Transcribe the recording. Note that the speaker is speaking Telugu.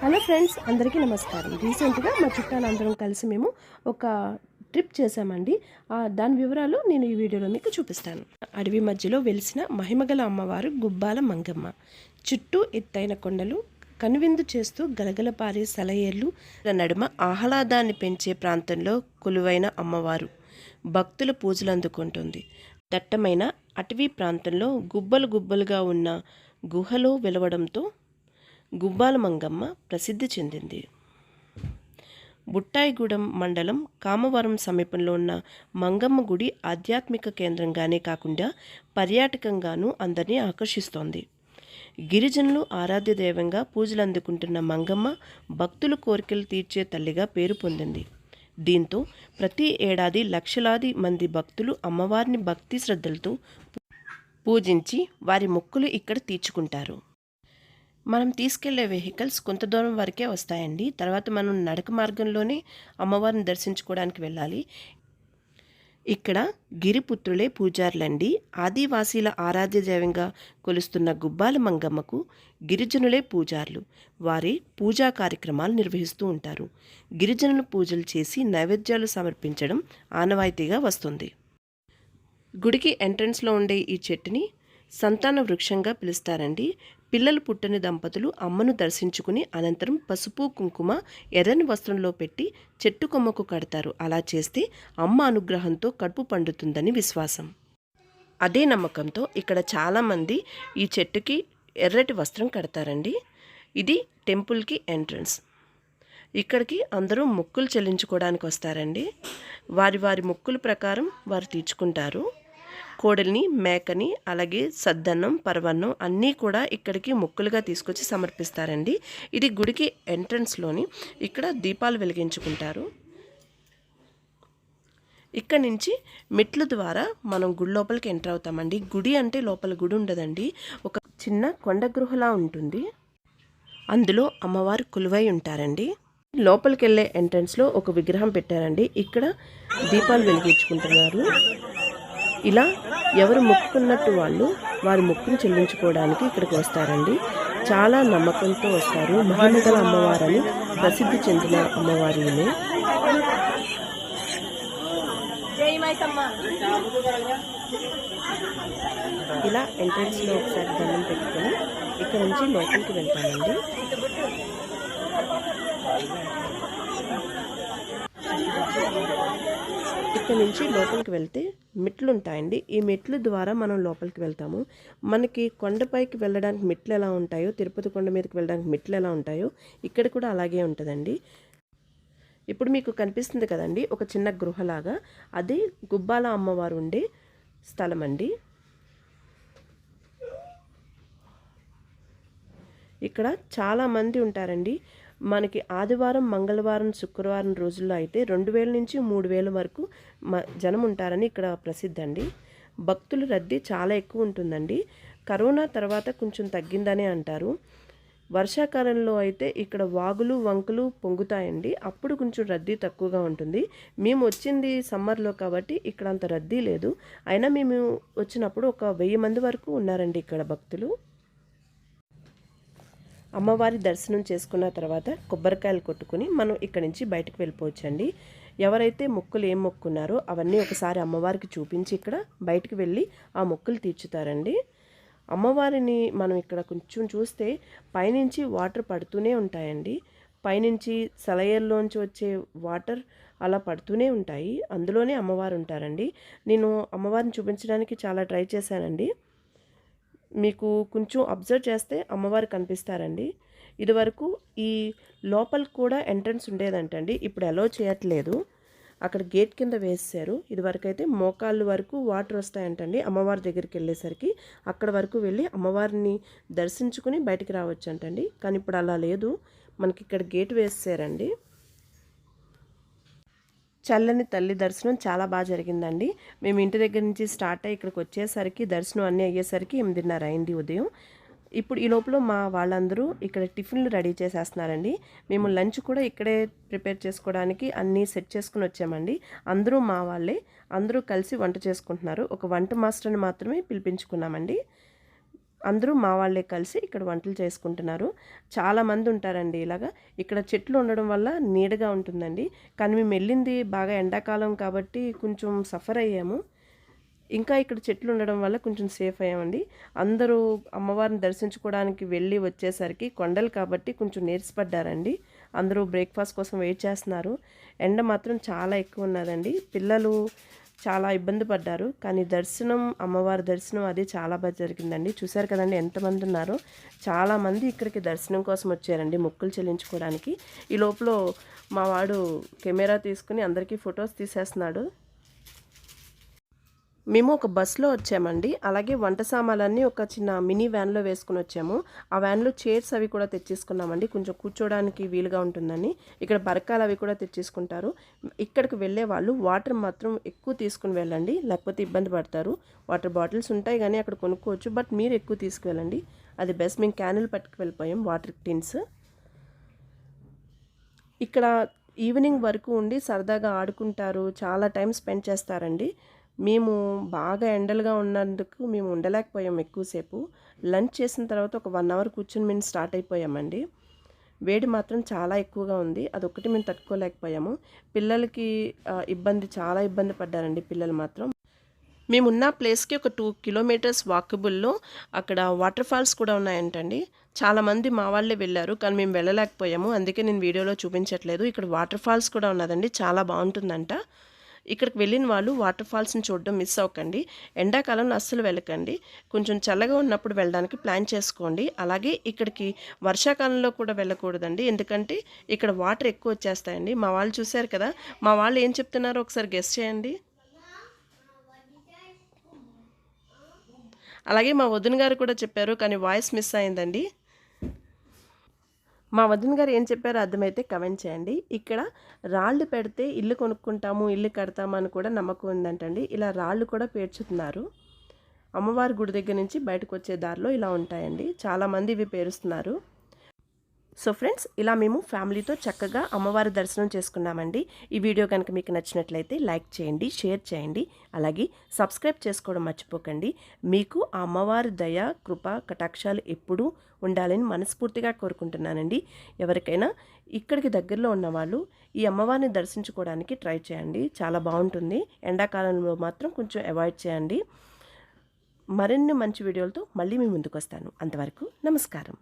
హలో ఫ్రెండ్స్, అందరికీ నమస్కారం. రీసెంట్గా మా చుట్టాలందరం కలిసి మేము ఒక ట్రిప్ చేశామండి. దాని వివరాలు నేను ఈ వీడియోలో మీకు చూపిస్తాను. అడవి మధ్యలో వెలిసిన మహిమగల అమ్మవారు గుబ్బాల మంగమ్మ. చుట్టూ ఎత్తైన కొండలు కనువిందు చేస్తూ గలగల పారే సెలయేర్లు నడుమ ఆహ్లాదాన్ని పెంచే ప్రాంతంలో కొలువైన అమ్మవారు భక్తుల పూజలు అందుకుంటుంది. దట్టమైన అటవీ ప్రాంతంలో గుబ్బలు గుబ్బలుగా ఉన్న గుహలో వెలవడంతో గుబ్బాల మంగమ్మ ప్రసిద్ధి చెందింది. బుట్టాయిగూడెం మండలం కామవరం సమీపంలో ఉన్న మంగమ్మ గుడి ఆధ్యాత్మిక కేంద్రంగానే కాకుండా పర్యాటకంగానూ అందరినీ ఆకర్షిస్తోంది. గిరిజనులు ఆరాధ్య దైవంగా పూజలు అందుకుంటున్న మంగమ్మ భక్తుల కోరికలు తీర్చే తల్లిగా పేరు పొందింది. దీంతో ప్రతి ఏడాది లక్షలాది మంది భక్తులు అమ్మవారిని భక్తి శ్రద్ధలతో పూజించి వారి మొక్కులు ఇక్కడ తీర్చుకుంటారు. మనం తీసుకెళ్లే వెహికల్స్ కొంత దూరం వరకే వస్తాయండి. తర్వాత మనం నడక మార్గంలోనే అమ్మవారిని దర్శించుకోవడానికి వెళ్ళాలి. ఇక్కడ గిరిపుత్రులే పూజారులండి. ఆదివాసీల ఆరాధ్య దైవంగా కొలుస్తున్న గుబ్బాల మంగమ్మకు గిరిజనులే పూజారులు. వారే పూజా కార్యక్రమాలు నిర్వహిస్తూ ఉంటారు. గిరిజనులు పూజలు చేసి నైవేద్యాలు సమర్పించడం ఆనవాయితీగా వస్తుంది. గుడికి ఎంట్రన్స్లో ఉండే ఈ చెట్టుని సంతాన వృక్షంగా పిలుస్తారండి. పిల్లలు పుట్టని దంపతులు అమ్మను దర్శించుకుని అనంతరం పసుపు కుంకుమ ఎర్రని వస్త్రంలో పెట్టి చెట్టు కొమ్మకు కడతారు. అలా చేస్తే అమ్మ అనుగ్రహంతో కడుపు పండుతుందని విశ్వాసం. అదే నమ్మకంతో ఇక్కడ చాలామంది ఈ చెట్టుకి ఎర్రటి వస్త్రం కడతారండి. ఇది టెంపుల్కి ఎంట్రన్స్. ఇక్కడికి అందరూ మొక్కులు చెల్లించుకోవడానికి వస్తారండి. వారి వారి మొక్కుల ప్రకారం వారు తీర్చుకుంటారు. కోడల్ని, మేకని, అలాగే సద్దన్నం, పరవన్నం అన్నీ కూడా ఇక్కడికి మొక్కులుగా తీసుకొచ్చి సమర్పిస్తారండి. ఇది గుడికి ఎంట్రన్స్లోని ఇక్కడ దీపాలు వెలిగించుకుంటారు. ఇక్కడి నుంచి మెట్ల ద్వారా మనం గుడి లోపలికి ఎంటర్ అవుతామండి. గుడి అంటే లోపల గుడి ఉండదండి, ఒక చిన్న కొండ గృహలా ఉంటుంది. అందులో అమ్మవారు కొలువై ఉంటారండి. లోపలికి వెళ్ళే ఎంట్రన్స్లో ఒక విగ్రహం పెట్టారండి. ఇక్కడ దీపాలు వెలిగించుకుంటున్నారు. ఇలా ఎవరు మొక్కుకున్నట్టు వాళ్ళు వారి మొక్కును చెల్లించుకోవడానికి ఇక్కడికి వస్తారండి. చాలా నమ్మకంతో వస్తారు. మహిమగల అమ్మవారని ప్రసిద్ధి చెందిన అమ్మవారి. ఇలా ఎంట్రన్స్లో ఒకసారి దండం పెట్టుకొని ఇక్కడ నుంచి లోపలికి వెళ్తామండి. ఇక్కడ నుంచి లోపలికి వెళ్తే మెట్లు ఉంటాయండి. ఈ మెట్లు ద్వారా మనం లోపలికి వెళ్తాము. మనకి కొండపైకి వెళ్ళడానికి మెట్లు ఎలా ఉంటాయో, తిరుపతి కొండ మీదకి వెళ్ళడానికి మెట్లు ఎలా ఉంటాయో ఇక్కడ కూడా అలాగే ఉంటుందండి. ఇప్పుడు మీకు కనిపిస్తుంది కదండి ఒక చిన్న గృహలాగా, అది గుబ్బాల అమ్మవారు ఉండే స్థలం అండి. ఇక్కడ చాలామంది ఉంటారండి. మనకి ఆదివారం, మంగళవారం, శుక్రవారం రోజుల్లో అయితే 2000 నుంచి 3000 వరకు జనం ఉంటారని ఇక్కడ ప్రసిద్ధి అండి. భక్తుల రద్దీ చాలా ఎక్కువ ఉంటుందండి. కరోనా తర్వాత కొంచెం తగ్గిందనే అంటారు. వర్షాకాలంలో అయితే ఇక్కడ వాగులు, వంకలు పొంగుతాయండి. అప్పుడు కొంచెం రద్దీ తక్కువగా ఉంటుంది. మేము వచ్చింది సమ్మర్లో కాబట్టి ఇక్కడ అంత రద్దీ లేదు. అయినా మేము వచ్చినప్పుడు ఒక 1000 మంది వరకు ఉన్నారండి ఇక్కడ భక్తులు. అమ్మవారి దర్శనం చేసుకున్న తర్వాత కొబ్బరికాయలు కొట్టుకుని మనం ఇక్కడి నుంచి బయటకు వెళ్ళిపోవచ్చండి. ఎవరైతే మొక్కులు ఏం మొక్కున్నారో అవన్నీ ఒకసారి అమ్మవారికి చూపించి ఇక్కడ బయటకు వెళ్ళి ఆ మొక్కులు తీర్చుతారండి. అమ్మవారిని మనం ఇక్కడ కొంచెం చూస్తే పైనుంచి వాటర్ పడుతూనే ఉంటాయండి. పైనుంచి సెలయేర్లోంచి వచ్చే వాటర్ అలా పడుతూనే ఉంటాయి. అందులోనే అమ్మవారు ఉంటారండి. నేను అమ్మవారిని చూపించడానికి చాలా ట్రై చేశానండి. మీకు కొంచెం అబ్జర్వ్ చేస్తే అమ్మవారు కనిపిస్తారండి. ఇదివరకు ఈ లోపల కూడా ఎంట్రన్స్ ఉండేదంటండి. ఇప్పుడు అలో చేయట్లేదు, అక్కడ గేట్ కింద వేసారు. ఇదివరకు అయితే మోకాళ్ళ వరకు వాటర్ వస్తాయంటండి. అమ్మవారి దగ్గరికి వెళ్ళేసరికి అక్కడ వరకు వెళ్ళి అమ్మవారిని దర్శించుకుని బయటికి రావచ్చు అంటండి. కానీ ఇప్పుడు అలా లేదు, మనకి ఇక్కడ గేట్ వేసారండి. చల్లని తల్లి దర్శనం చాలా బాగా జరిగిందండి. మేము ఇంటి దగ్గర నుంచి స్టార్ట్ అయ్యి ఇక్కడికి వచ్చేసరికి దర్శనం అన్నీ అయ్యేసరికి 8:30 అయింది ఉదయం. ఇప్పుడు ఈ లోపల మా వాళ్ళందరూ ఇక్కడ టిఫిన్లు రెడీ చేసేస్తున్నారండి. మేము లంచ్ కూడా ఇక్కడే ప్రిపేర్ చేసుకోవడానికి అన్నీ సెట్ చేసుకుని వచ్చామండి. అందరూ మా వాళ్ళే, అందరూ కలిసి వంట చేసుకుంటున్నారు. ఒక వంట మాస్టర్ని మాత్రమే పిలిపించుకున్నామండి. అందరూ మా వాళ్ళే కలిసి ఇక్కడ వంటలు చేసుకుంటున్నారు. చాలామంది ఉంటారండి ఇలాగా. ఇక్కడ చెట్లు ఉండడం వల్ల నీడగా ఉంటుందండి. కానీ మేము వెళ్ళింది బాగా ఎండాకాలం కాబట్టి కొంచెం సఫర్ అయ్యాము. ఇంకా ఇక్కడ చెట్లు ఉండడం వల్ల కొంచెం సేఫ్ అయ్యామండి. అందరూ అమ్మవారిని దర్శించుకోవడానికి వెళ్ళి వచ్చేసరికి కొండలు కాబట్టి కొంచెం నీరసపడ్డారండి. అందరూ బ్రేక్ఫాస్ట్ కోసం వెయిట్ చేస్తున్నారు. ఎండ మాత్రం చాలా ఎక్కువ ఉన్నదండి. పిల్లలు చాలా ఇబ్బంది పడ్డారు. కానీ దర్శనం, అమ్మవారి దర్శనం అది చాలా బాగా జరిగిందండి. చూశారు కదండి ఎంతమంది ఉన్నారో. చాలామంది ఇక్కడికి దర్శనం కోసం వచ్చారండి మొక్కులు చెల్లించుకోవడానికి. ఈ లోపల మా వాడు కెమెరా తీసుకుని అందరికీ ఫొటోస్ తీసేస్తున్నాడు. మేము ఒక బస్సులో వచ్చామండి. అలాగే వంట సామాన్లన్నీ ఒక చిన్న మినీ వ్యాన్లో వేసుకుని వచ్చాము. ఆ వ్యాన్లో చైర్స్ అవి కూడా తెచ్చేసుకున్నామండి, కొంచెం కూర్చోడానికి వీలుగా ఉంటుందని. ఇక్కడ బరకాలు అవి కూడా తెచ్చేసుకుంటారు. ఇక్కడికి వెళ్ళే వాళ్ళు వాటర్ మాత్రం ఎక్కువ తీసుకుని వెళ్ళండి, లేకపోతే ఇబ్బంది పడతారు. వాటర్ బాటిల్స్ ఉంటాయి కానీ అక్కడ కొనుక్కోవచ్చు, బట్ మీరు ఎక్కువ తీసుకువెళ్ళండి, అది బెస్ట్. మేము క్యానులు పట్టుకు వెళ్ళిపోయాం, వాటర్ టిన్స్. ఇక్కడ ఈవినింగ్ వరకు ఉండి సరదాగా ఆడుకుంటారు, చాలా టైం స్పెండ్ చేస్తారండి. మేము బాగా ఎండలుగా ఉన్నందుకు మేము ఉండలేకపోయాం ఎక్కువసేపు. లంచ్ చేసిన తర్వాత ఒక 1 అవర్ కూర్చొని మేము స్టార్ట్ అయిపోయామండి. వేడి మాత్రం చాలా ఎక్కువగా ఉంది, అదొక్కటి మేము తట్టుకోలేకపోయాము. పిల్లలకి చాలా ఇబ్బంది పడ్డారండి పిల్లలు మాత్రం. మేమున్న ప్లేస్కి ఒక 2 కిలోమీటర్స్ వాకబుల్లో అక్కడ వాటర్ ఫాల్స్ కూడా ఉన్నాయంటండి. చాలామంది మా వాళ్ళే వెళ్ళారు, కానీ మేము వెళ్ళలేకపోయాము, అందుకే నేను వీడియోలో చూపించట్లేదు. ఇక్కడ వాటర్ ఫాల్స్ కూడా ఉన్నదండి, చాలా బాగుంటుందంట. ఇక్కడికి వెళ్ళిన వాళ్ళు వాటర్ ఫాల్స్ని చూడడం మిస్ అవ్వకండి. ఎండాకాలంలో అస్సలు వెళ్ళకండి, కొంచెం చల్లగా ఉన్నప్పుడు వెళ్ళడానికి ప్లాన్ చేసుకోండి. అలాగే ఇక్కడికి వర్షాకాలంలో కూడా వెళ్ళకూడదండి, ఎందుకంటే ఇక్కడ వాటర్ ఎక్కువ వచ్చేస్తాయండి. మా వాళ్ళు చూశారు కదా, మా వాళ్ళు ఏం చెప్తున్నారో ఒకసారి గెస్ చేయండి. అలాగే మా వదిన గారు కూడా చెప్పారు, కానీ వాయిస్ మిస్ అయిందండి. మా వదిన గారు ఏం చెప్పారో అర్థమైతే కమెంట్ చేయండి. ఇక్కడ రాళ్ళు పెడితే ఇల్లు కొనుక్కుంటాము, ఇల్లు కడతాము అని కూడా నమ్మకం ఉందంటండి. ఇలా రాళ్ళు కూడా పేర్చుతున్నారు. అమ్మవారి గుడి దగ్గర నుంచి బయటకు వచ్చే దారిలో ఇలా ఉంటాయండి, చాలామంది ఇవి పేరుస్తున్నారు. సో ఫ్రెండ్స్, ఇలా మేము ఫ్యామిలీతో చక్కగా అమ్మవారి దర్శనం చేసుకున్నామండి. ఈ వీడియో కనుక మీకు నచ్చినట్లయితే లైక్ చేయండి, షేర్ చేయండి, అలాగే సబ్స్క్రైబ్ చేసుకోవడం మర్చిపోకండి. మీకు ఆ అమ్మవారి దయ, కృప, కటాక్షాలు ఎప్పుడూ ఉండాలని మనస్ఫూర్తిగా కోరుకుంటున్నానండి. ఎవరికైనా ఇక్కడికి దగ్గరలో ఉన్నవాళ్ళు ఈ అమ్మవారిని దర్శించుకోవడానికి ట్రై చేయండి, చాలా బాగుంటుంది. ఎండాకాలంలో మాత్రం కొంచెం అవాయిడ్ చేయండి. మరిన్ని మంచి వీడియోలతో మళ్ళీ మీ ముందుకు వస్తాను. అంతవరకు నమస్కారం.